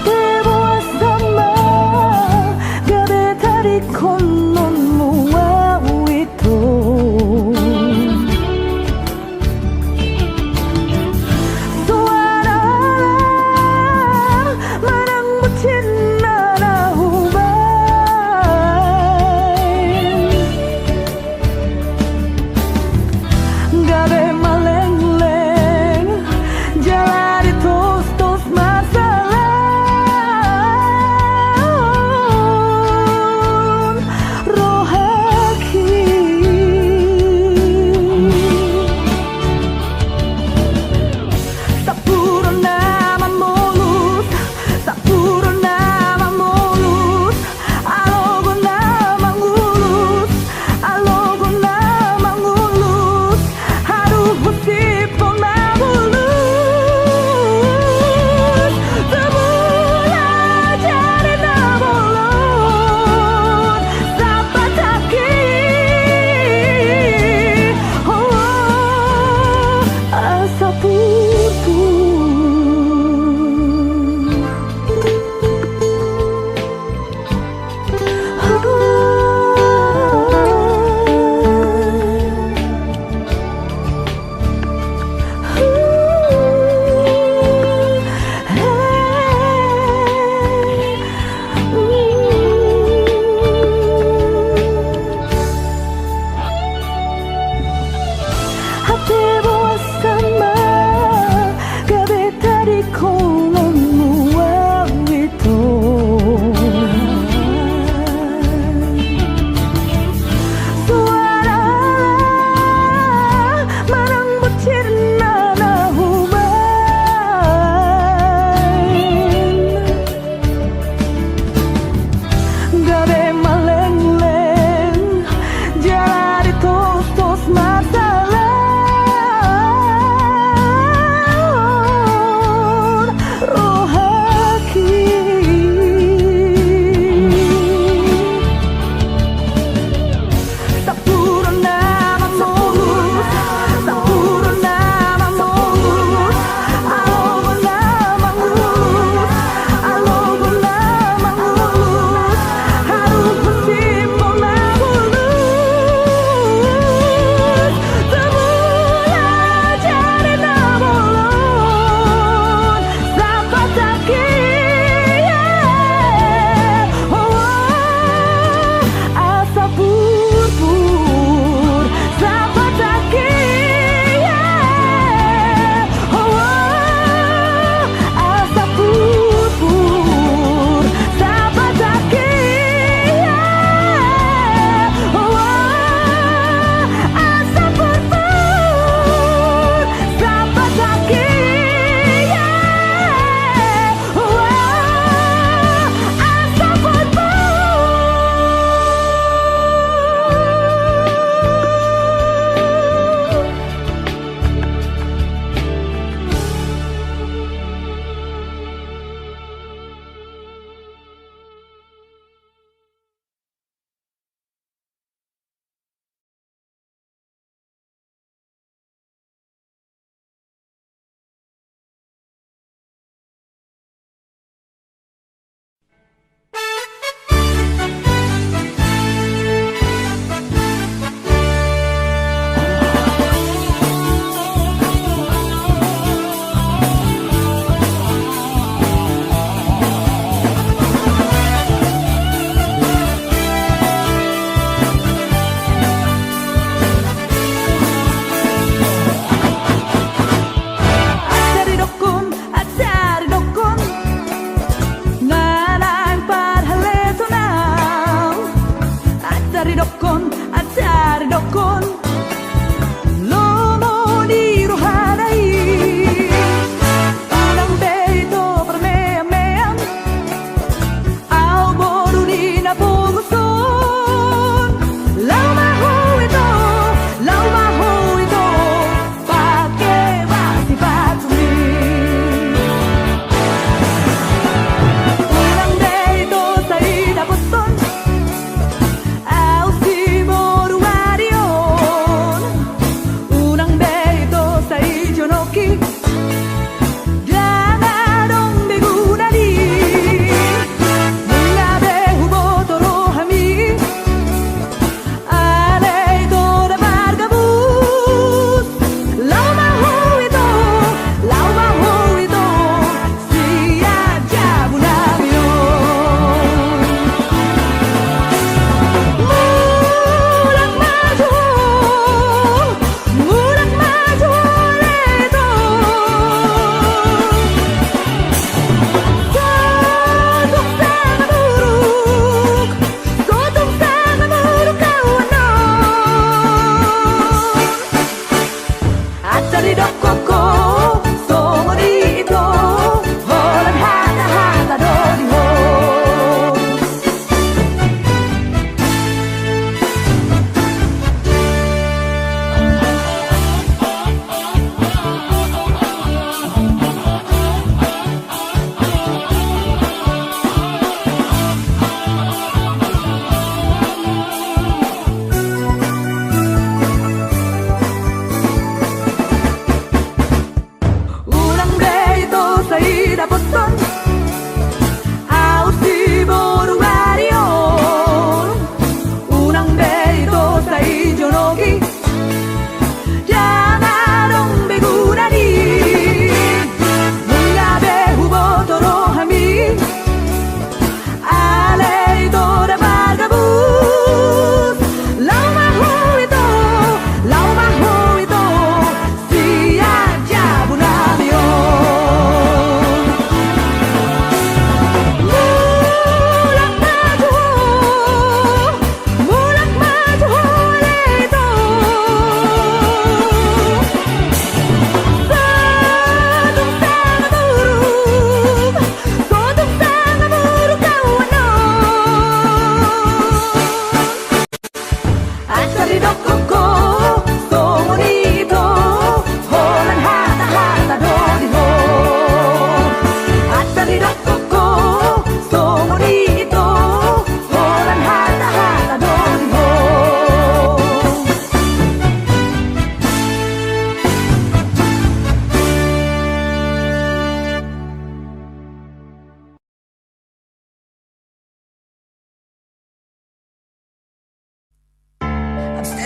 Tibu sama gabe tarik konon mau itu suara marang bucin na hubay gabe maleng-leng jalari tos masalah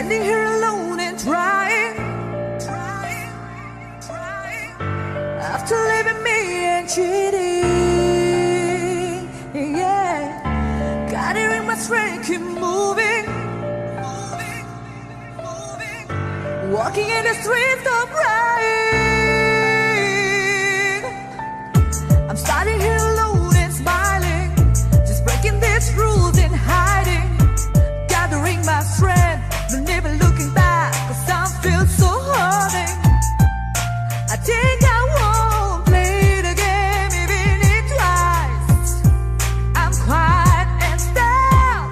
standing here alone and trying, after leaving me and cheating. Yeah, gathering my strength, keep moving, walking in the streets of crying. I'm standing here alone and smiling, just breaking these rules and hiding, gathering my strength, but never looking back, 'cause I feel so hurting. I think I won't play the game even it twice. I'm quiet and still.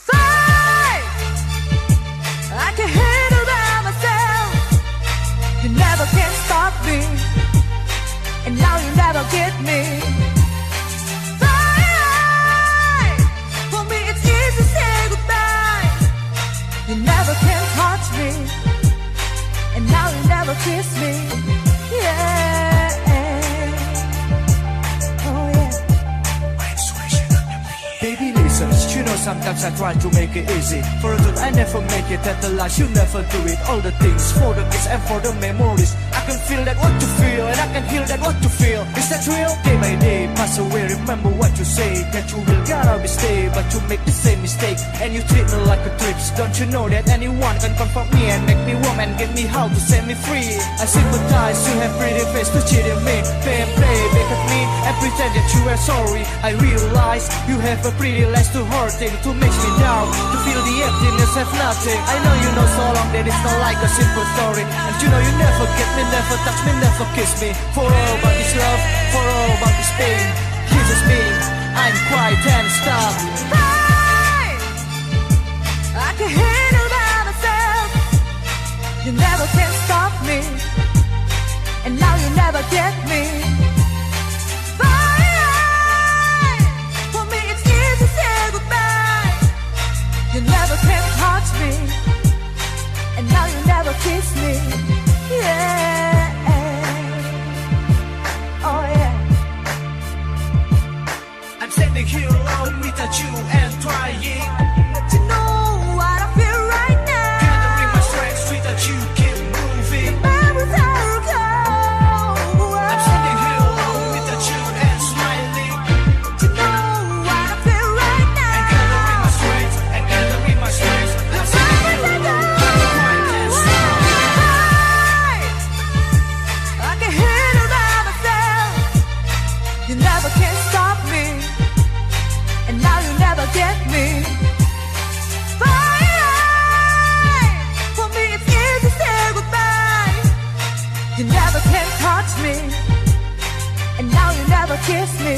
Fight! I can handle by myself. You never can stop me, and now you never get me. Fight! For me it's easy to say goodbye. You never can touch me, and now you never kiss me. Yeah. Oh yeah. Baby, listen, you know sometimes I try to make it easy. For a good, I never make it. At the last, you never do it. All the things for the kids and for the memories. I can feel that what you feel, and I can hear that what you feel. Is that real? Day by day, pass away. Remember what you say, that you will gotta be stay, but you make the same mistake, and you treat me like a trips. Don't you know that anyone can comfort me and make me warm and get me how to set me free? I sympathize, you have pretty face to cheat me, play and play back at me and pretend that you are sorry. I realize you have a pretty lies to hurting, to makes me down, to feel the emptiness have nothing. I know you know so long that it's not like a simple story, and you know you never get me, never touch me, never kiss me. For all about this love, for all about this pain, here's just me, I'm quiet and stuck. Fight! I can handle by myself. You never can stop me, and now you never get me. Fight! For me it's easy to say goodbye. You never can touch me, and now you never kiss me. Yeah. Oh yeah. I'm standing here alone without you and trying, But you know what I feel right now. gathering my strength without you keep moving. Memories are cold. I'm standing here alone without you and smiling, But you know what I feel right now. and gathering my strength, and gathering my strength. I'm standing here alone, quiet and strong. I can handle by myself. You never can stop me, and now you never get me. Fight! For me it's easy to say goodbye. You never can touch me, and now you never kiss me.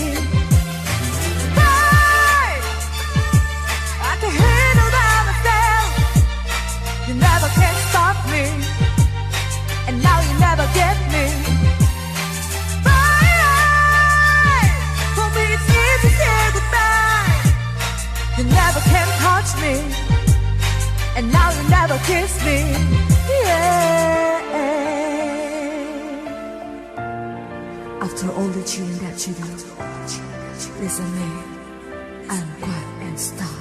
Fight! I can handle by myself. You never can stop me, and now you never get me. Fight! For me it's easy to say goodbye. You never can touch me, and now you never kiss me. Yeah. After all the cheating that you do, listen me, I'm quiet and stuck.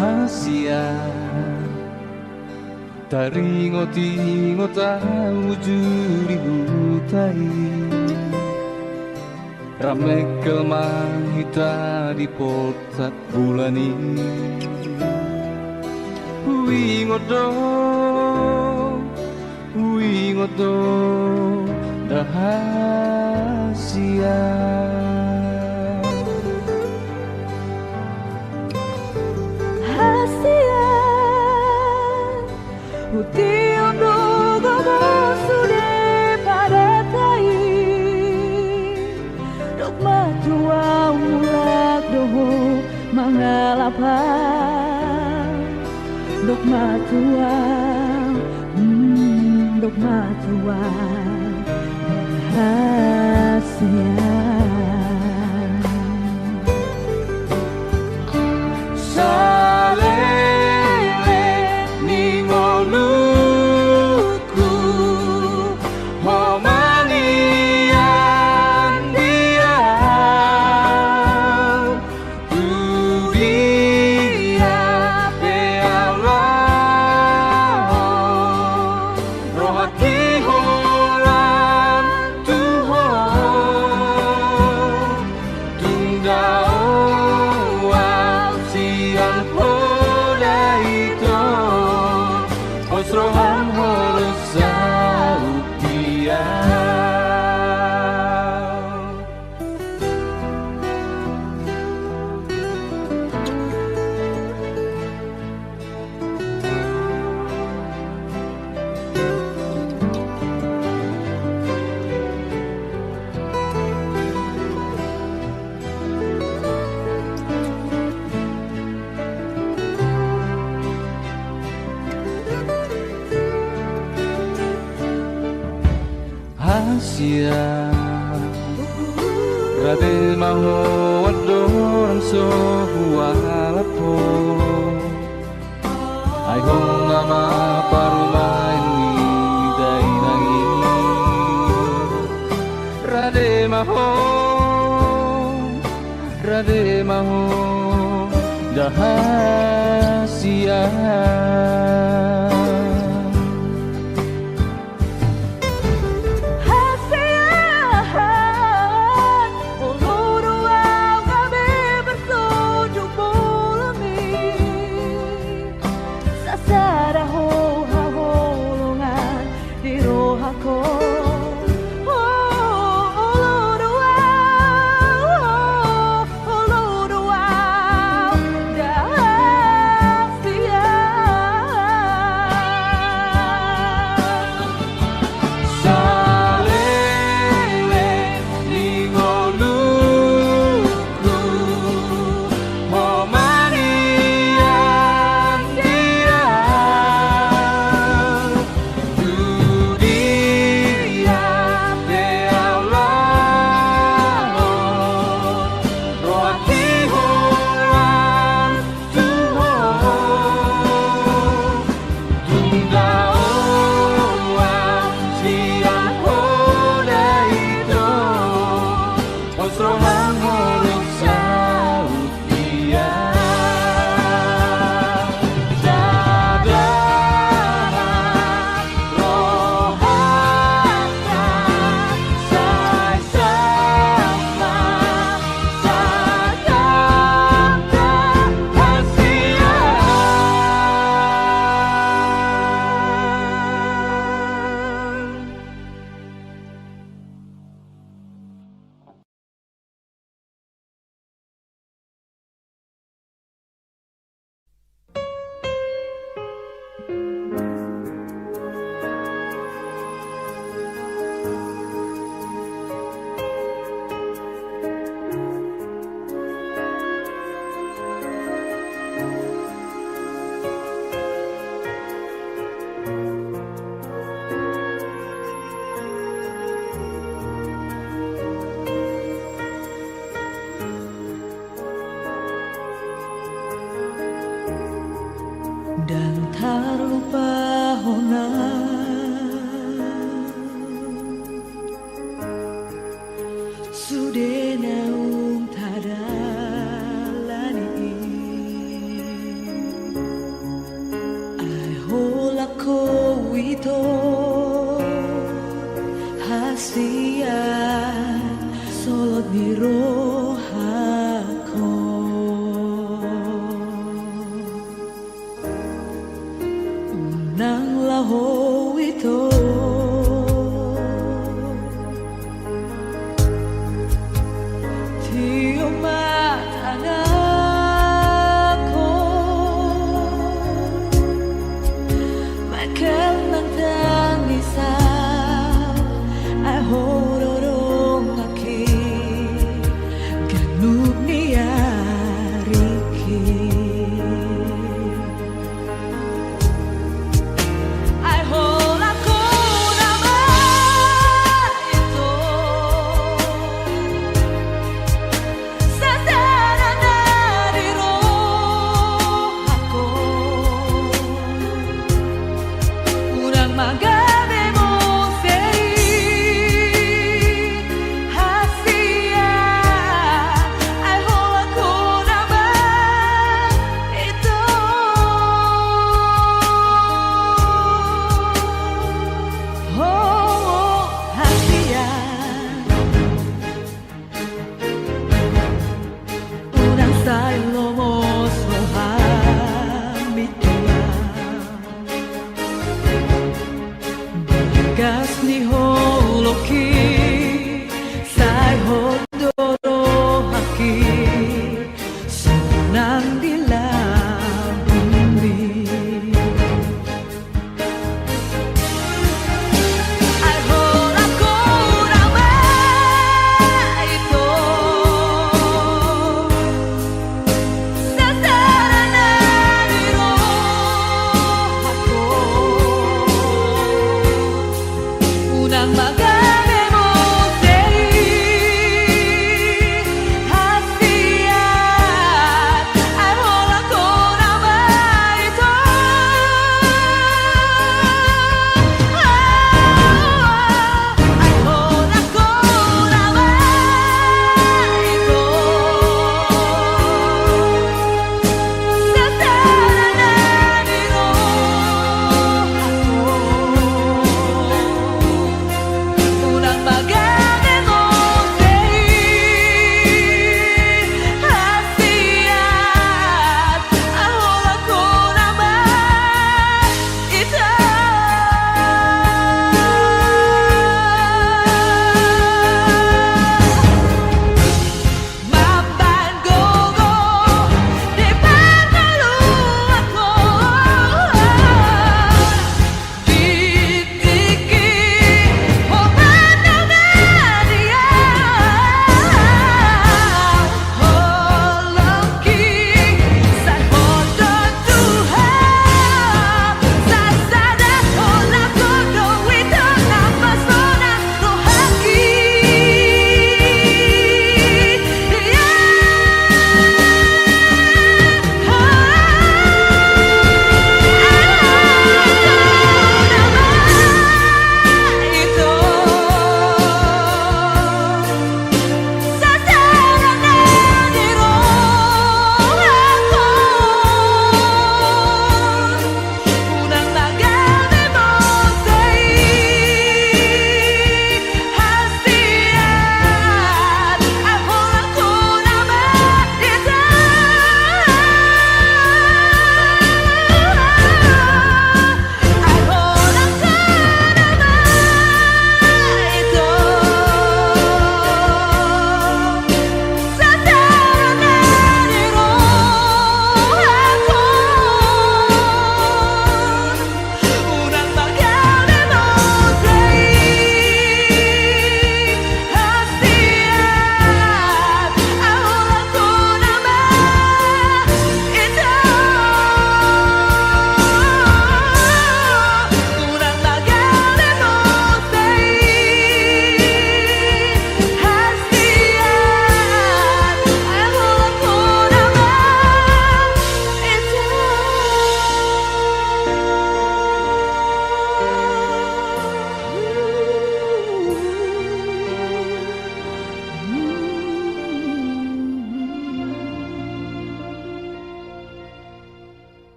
Hasian taringo-tingo taujuri butai Mekkel mahita di potak bulani wingodo rahasia Hasian utiom dogo sude pada tai dok matua mulak doho mangalapan dok matua Hasian salele ningoluku homanian dia dunia pealau rohati holan Tuhan tundau siang poda itu osrohan horesau dia Hasian rade maho adorang so hualapo ai hong nama parumain ni dai nangi rade maho dahasian dan tak lupa hona sude naung tada lani ito Hasian solod biro ako unang laho ito Tibu Ma Mekkel Nama Au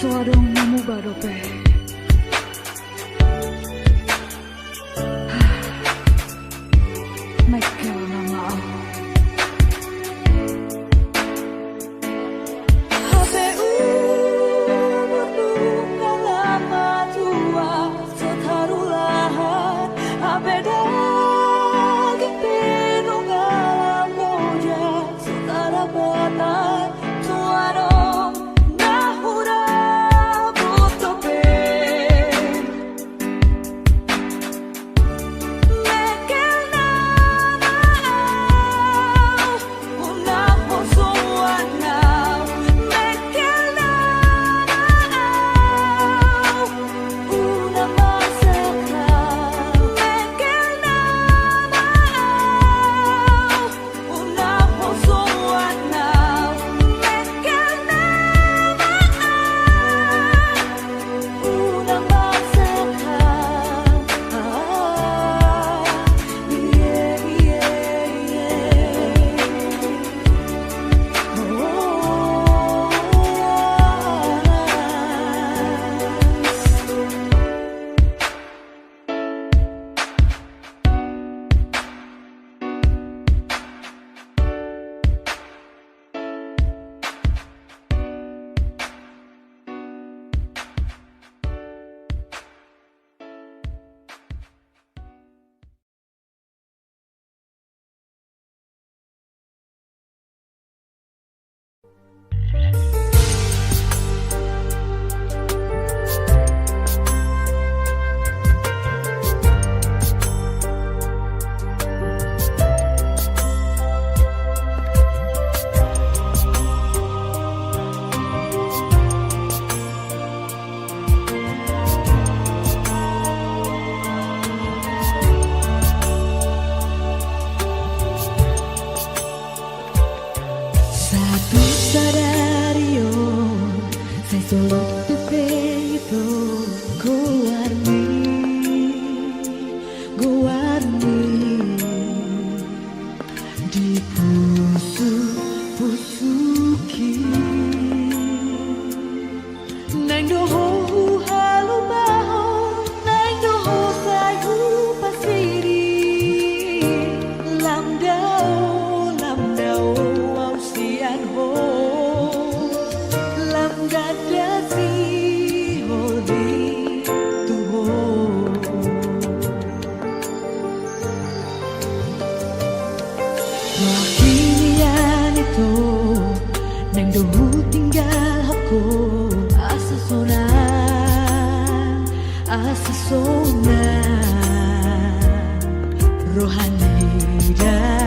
Suarong namu barope Mekkel Nama Au HPU berbunga lama tua Setarulah Abeda Gipinung alam moja Setara Batak Tuarong Nahura Butope Mekkel Nama Au Unang Hosuan Au Mekkel Nama Au Unang Masakau Mekkel Nama Au Unang Hosuan Au Mekkel Nama Au Unang Satu sadario Saya solo te peito Gowarni Di pusuki Nang doho halu baho Nang doho sayu pasiri Lamdao Hasian ho Lam dada si holi tuho Wakilian itu Nang dohu tinggal hapko Asasona Rohani dan